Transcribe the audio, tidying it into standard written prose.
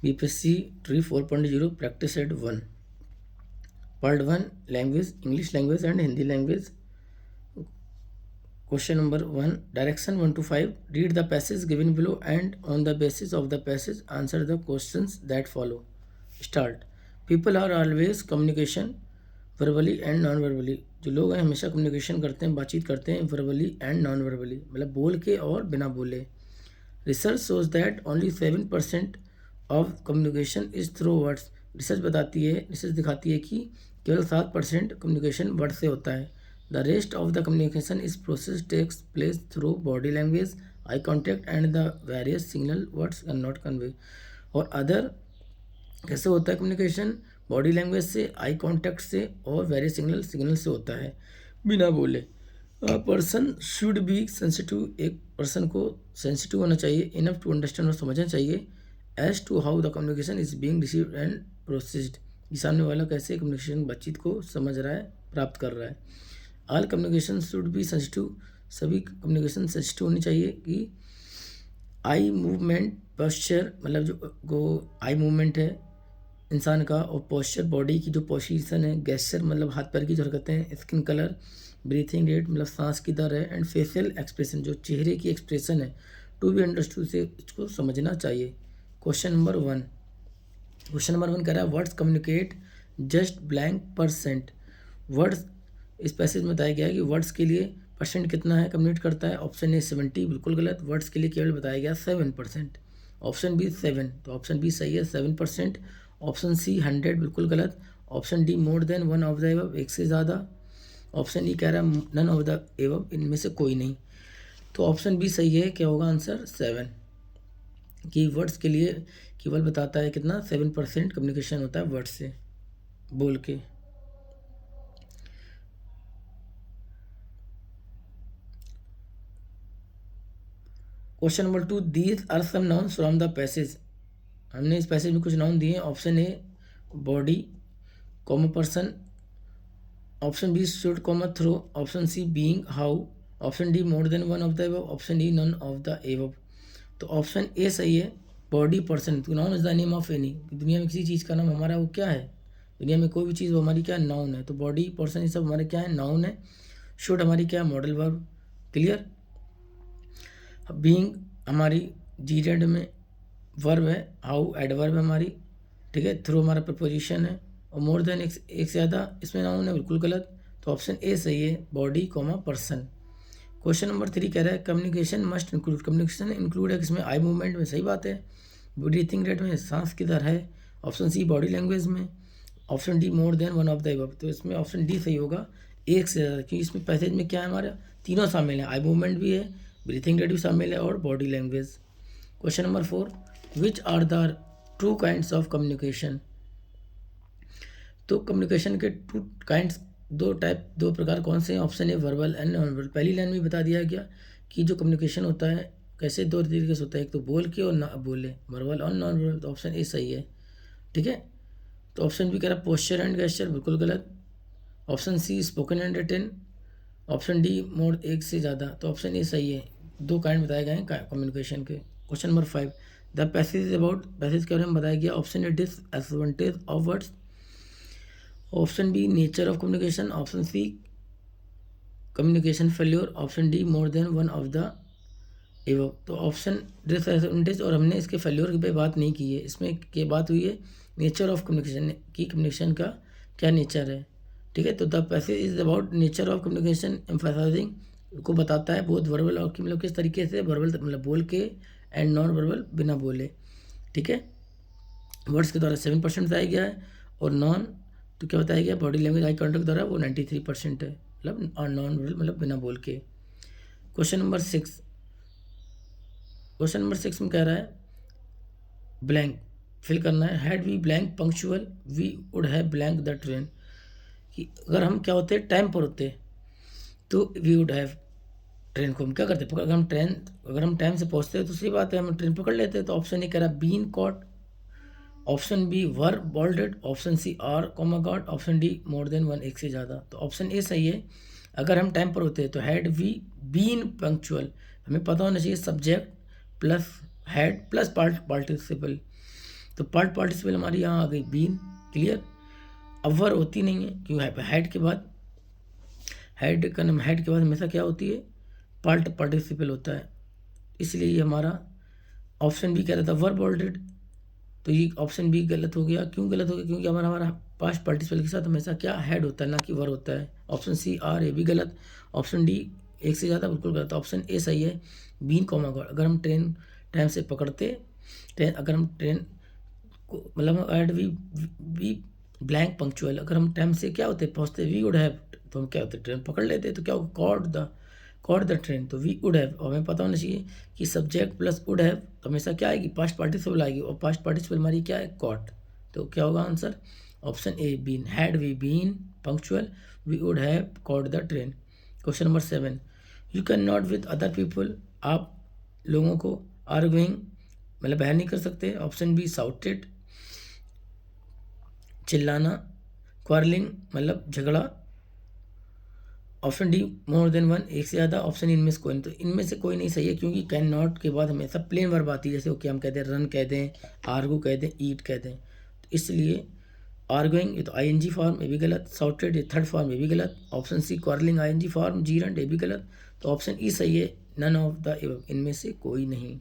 BPSC TRE 4.0 practice set 1 part 1 language English language and Hindi language. Question number 1 direction 1 to 5 read the passage given below and on the basis of the passage answer the questions that follow. Start. People are always communication verbally and non verbally. जो लोग हैं हमेशा communication करते हैं, बातचीत करते हैं verbally and non verbally, मतलब बोल के और बिना बोले। Research shows that only 7% of communication is through words. Research दिखाती है कि केवल 7% कम्युनिकेशन वर्ड से होता है। The rest of the communication is process takes place through body language, eye contact and the various signal words can not convey. और other कैसे होता है कम्युनिकेशन? बॉडी लैंग्वेज से, आई कॉन्टैक्ट से और वेरियस सिग्नल से होता है, बिना बोले। Person should be sensitive. एक पर्सन को सेंसिटिव होना चाहिए, इनफ टू अंडरस्टैंड और समझना चाहिए as to how the communication is being received and processed. कि सामने वाला कैसे कम्युनिकेशन बातचीत को समझ रहा है, प्राप्त कर रहा है। All communication should be sensitive. सभी कम्युनिकेशन सेंसिटिव होनी चाहिए। कि आई मूवमेंट, पोस्चर, मतलब जो आई मूवमेंट है इंसान का, और पोस्चर बॉडी की जो पोजीशन है, गेस्चर मतलब हाथ पैर की जो हरकतें हैं, स्किन कलर, ब्रीथिंग रेट मतलब सांस की दर है, एंड फेशियल एक्सप्रेशन जो चेहरे की एक्सप्रेशन है, टू बी अंडरस्टूड से इसको समझना चाहिए। क्वेश्चन नंबर 1 कह रहा है words communicate just blank %। Words, इस पैसेज में बताया गया है कि वर्ड्स के लिए परसेंट कितना है, कम्युनिकेट करता है। ऑप्शन ए 70 बिल्कुल गलत, वर्ड्स के लिए केवल बताया गया 7%। ऑप्शन बी 7, तो ऑप्शन बी सही है 7%। ऑप्शन सी 100 बिल्कुल गलत। Option D more than one of the above, एक से ज़्यादा। ऑप्शन ई कह रहा है नन ऑफ द एबव, इनमें से कोई नहीं। तो ऑप्शन बी सही है। क्या होगा आंसर? 7। कि वर्ड्स के लिए केवल बताता है कितना, 7% कम्युनिकेशन होता है वर्ड से, बोल के। Question number 2 these are some nouns from the passage. हमने इस पैसेज में कुछ नाउन दिए हैं। Option A body, common person. Option B should, common through. Option C being, how. Option D more than one of the above. Option D none of the above. तो option A सही है, body person. तो noun is the name of any. दुनिया में किसी चीज़ का नाम हमारा वो क्या है, दुनिया में कोई भी चीज़ वो हमारी क्या है, नाउन है। तो बॉडी पर्सन ये सब हमारे क्या है, नाउन है। शुड हमारी क्या है, मॉडल वर्ब। क्लियर। बीइंग हमारी जीजेड में वर्ब है। हाउ एडवर्ब है हमारी, ठीक है। थ्रू हमारा प्रपोजिशन है। और मोर देन एक से ज़्यादा इसमें नाउन है, बिल्कुल गलत। तो ऑप्शन ए सही है, body comma person. Question number 3 कह रहा है communication must include. Communication include है किसमें, आई मूवमेंट में, सही बात है। ब्रीथिंग रेट में, सांस की दर है। ऑप्शन सी बॉडी लैंग्वेज में। Option D more than one of the above. तो इसमें ऑप्शन डी सही होगा, एक से ज़्यादा। क्योंकि इसमें पैसेज में क्या है, हमारा तीनों शामिल है, आई मूवमेंट भी है, ब्रीथिंग रेट भी शामिल है और body language. Question number 4 which are the two kinds of communication. तो कम्युनिकेशन के टू काइंड्स, दो प्रकार कौन से हैं? Option A verbal and non verbal. पहली लाइन में बता दिया गया कि जो कम्युनिकेशन होता है कैसे, दो तरीके से होता है, एक तो बोल के और ना बोले, वर्बल और नॉन वर्बल। तो ऑप्शन ए सही है, ठीक है। तो ऑप्शन बी कह रहा है पोस्चर एंड गेस्चर, बिल्कुल गलत। Option C spoken and written. Option D more, एक से ज़्यादा। तो ऑप्शन ए सही है, दो काइंड बताए गए हैं कम्युनिकेशन के। Question number 5 the passage is about. Passage के बारे में बताया गया। Option A disadvantage of words. Option B nature of communication. Option C communication failure. Option D more than one of the above. तो ऑप्शन डिसएडवांटेज, और हमने इसके failure पे बात नहीं की है, इसमें क्या बात हुई है, नेचर ऑफ कम्युनिकेशन की, कम्युनिकेशन का क्या नेचर है, ठीक है। तो the passage is about nature of communication emphasising को बताता है बोथ वर्बल और कि मतलब किस तरीके से, वर्बल मतलब बोल के एंड नॉन वर्बल बिना बोले, ठीक है। वर्ड्स के द्वारा 7% बताया गया है, और नॉन तो क्या बताया गया, बॉडी लैंग्वेज आई कॉन्टेक्ट द्वारा वो 93% है, मतलब और नॉन वर्बल मतलब बिना बोल के। क्वेश्चन नंबर 6 में कह रहा है ब्लैंक फिल करना है। Had we blank punctual we would have blank the train. कि अगर हम क्या होते, टाइम पर होते, तो वी वुड हैव, ट्रेन को हम क्या करते, अगर हम टाइम से पहुंचते तो सही बात है, हम ट्रेन पकड़ लेते। तो ऑप्शन ए कह रहा है been caught. Option B were bolded. Option C are comma got. Option D more than one, एक से ज़्यादा। तो ऑप्शन ए सही है, अगर हम टाइम पर होते तो हैड वी बीन पंक्चुअल, हमें पता होना चाहिए subject plus had plus participle. तो पार्ट पार्टिसिपल हमारी यहाँ आ गई बीन। क्लियर। अब वर होती नहीं है क्योंकि हेड के बाद हेड के बाद हमेशा क्या होती है, पार्ट पार्टिसिपल होता है, इसलिए ये हमारा ऑप्शन बी कह रहा था वर्ब ऑलरेडी, तो ये ऑप्शन बी गलत हो गया। क्यों गलत हो गया? क्योंकि हमारा पास्ट पार्टिसिपल के साथ हमेशा क्या हेड होता है, ना कि वर होता है। ऑप्शन सी आर ए भी गलत। ऑप्शन डी एक से ज़्यादा बिल्कुल गलत। ऑप्शन ए सही है, बीन कॉमा गॉड। अगर हम ट्रेन टाइम से पकड़ते अगर हम ट्रेन को मतलब एड वी ब्लैंक पंक्चुअल, अगर हम टाइम से क्या होते पहुँचते वी वुड हैव, तो हम क्या होते ट्रेन पकड़ लेते, तो क्या होगा कॉट द ट्रेन, तो वी वुड हैव। और हमें पता होना चाहिए कि सब्जेक्ट प्लस वुड हैव तो हमेशा क्या आएगी, पास्ट पार्टिसिपल आएगी, और पास्ट पार्टिसिपल हमारी क्या है, कॉट। तो क्या होगा answer, option A been. Had we been punctual we would have caught the train. Question number 7, you can not with other people, आप लोगों को आर्गुइंग मतलब बहन नहीं कर सकते। ऑप्शन बी साउटेड चिल्लाना, क्वारलिंग मतलब झगड़ा। Option D more than one, एक से ज़्यादा। ऑप्शन इनमें से कोई नहीं, तो इनमें से कोई नहीं सही है, क्योंकि कैन नॉट के बाद हमेशा प्लेन वर्ब आती है, जैसे ओके हम कहते हैं रन कह दें, आर्गू कह दें, ईट कह दें, तो इसलिए आर्गुइंग ये तो आईएनजी फॉर्म, ये भी गलत। साउटेड ये थर्ड फॉर्म, ये भी गलत। Option C quarrelling ING form, gerund, ये भी गलत। तो ऑप्शन ई सही है, नन ऑफ द, इनमें से कोई नहीं।